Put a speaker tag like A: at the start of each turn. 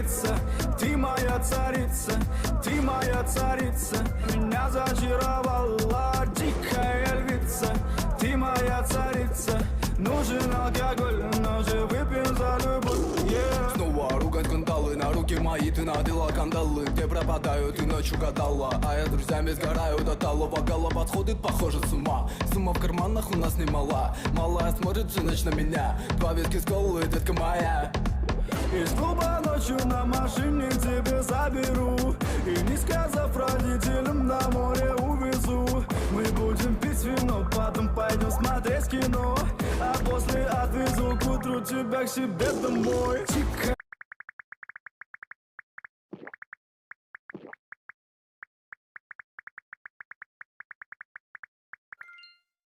A: львица, ты моя царица, ты моя царица. Меня зачаровала дикая львица, ты моя царица. Нужен алкоголь, но же выпьем за любовь.
B: Снова ругать кандалы, на руки мои ты надела кандалы. Где пропадаю, ты ночью гадала, а я друзьями сгораю до талого. Голова сходит, похоже, с ума. Сумма в карманах у нас немала. Малая смотрит всю ночь на меня. 2 виски с колой, детка моя.
A: Из клуба ночью на машине к тебе заберу, и не сказав родителям, на море увезу. Мы будем пить вино, потом пойдем смотреть кино, а после отвезу к утру тебя к себе домой. Тихо,